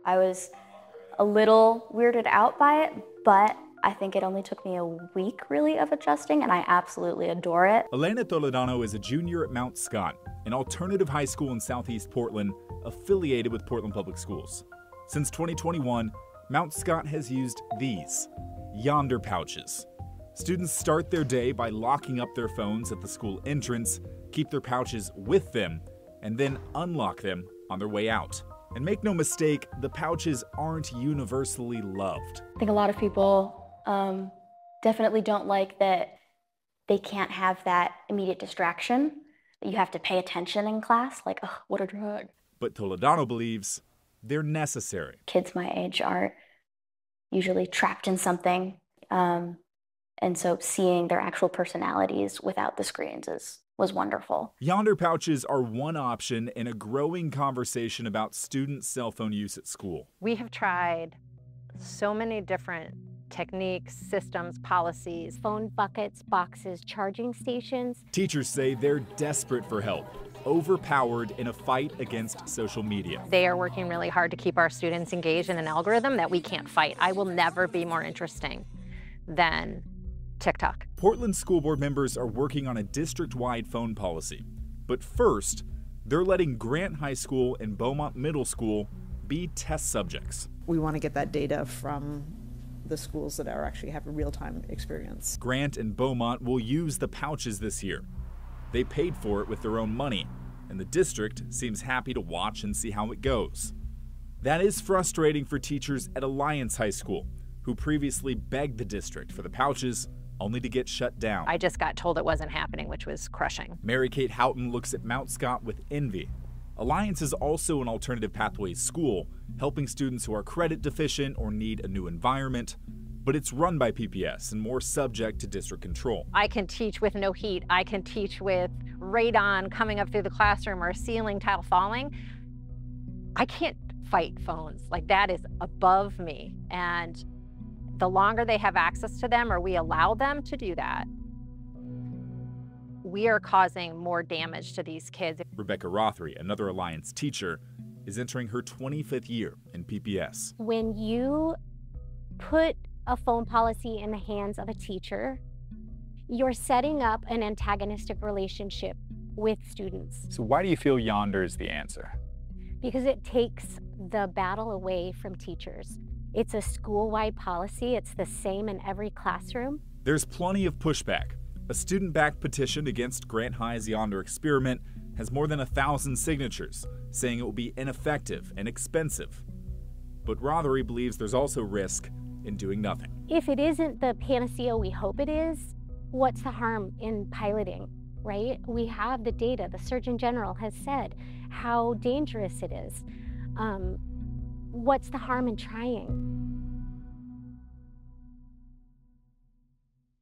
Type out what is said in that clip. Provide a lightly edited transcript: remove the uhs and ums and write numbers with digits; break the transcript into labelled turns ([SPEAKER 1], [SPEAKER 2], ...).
[SPEAKER 1] I was a little weirded out by it, but I think it only took me a week, really, of adjusting, and I absolutely adore it.
[SPEAKER 2] Elena Toledano is a junior at Mount Scott, an alternative high school in Southeast Portland affiliated with Portland Public Schools. Since 2021, Mount Scott has used these Yondr pouches. Students start their day by locking up their phones at the school entrance, keep their pouches with them, and then unlock them on their way out. And make no mistake, the pouches aren't universally loved.
[SPEAKER 1] I think a lot of people definitely don't like that they can't have that immediate distraction, that you have to pay attention in class, like, oh, what a drag.
[SPEAKER 2] But Toledano believes they're necessary.
[SPEAKER 1] Kids my age are usually trapped in something, and so seeing their actual personalities without the screens was wonderful.
[SPEAKER 2] Yondr pouches are one option in a growing conversation about student cell phone use at school.
[SPEAKER 3] We have tried so many different techniques, systems, policies.
[SPEAKER 4] Phone buckets, boxes, charging stations.
[SPEAKER 2] Teachers say they're desperate for help, overpowered in a fight against social media.
[SPEAKER 3] They are working really hard to keep our students engaged in an algorithm that we can't fight. I will never be more interesting than TikTok.
[SPEAKER 2] Portland school board members are working on a district-wide phone policy. But first, they're letting Grant High School and Beaumont Middle School be test subjects.
[SPEAKER 5] We want to get that data from the schools that are actually have a real-time experience.
[SPEAKER 2] Grant and Beaumont will use the pouches this year. They paid for it with their own money, and the district seems happy to watch and see how it goes. That is frustrating for teachers at Alliance High School, who previously begged the district for the pouches, only to get shut down.
[SPEAKER 3] I just got told it wasn't happening, which was crushing.
[SPEAKER 2] Mary Kate Houghton looks at Mount Scott with envy. Alliance is also an alternative pathways school, helping students who are credit deficient or need a new environment, but it's run by PPS and more subject to district control.
[SPEAKER 3] I can teach with no heat. I can teach with radon coming up through the classroom or a ceiling tile falling. I can't fight phones. Like, that is above me. And the longer they have access to them, or we allow them to do that, we are causing more damage to these kids.
[SPEAKER 2] Rebecca Rothery, another Alliance teacher, is entering her 25th year in PPS.
[SPEAKER 4] When you put a phone policy in the hands of a teacher, you're setting up an antagonistic relationship with students.
[SPEAKER 6] So why do you feel Yondr is the answer?
[SPEAKER 4] Because it takes the battle away from teachers. It's a school-wide policy. It's the same in every classroom.
[SPEAKER 2] There's plenty of pushback. A student-backed petition against Grant High's Yondr experiment has more than 1,000 signatures, saying it will be ineffective and expensive. But Rothery believes there's also risk in doing nothing.
[SPEAKER 4] If it isn't the panacea we hope it is, what's the harm in piloting, right? We have the data. The Surgeon General has said how dangerous it is. What's the harm in trying?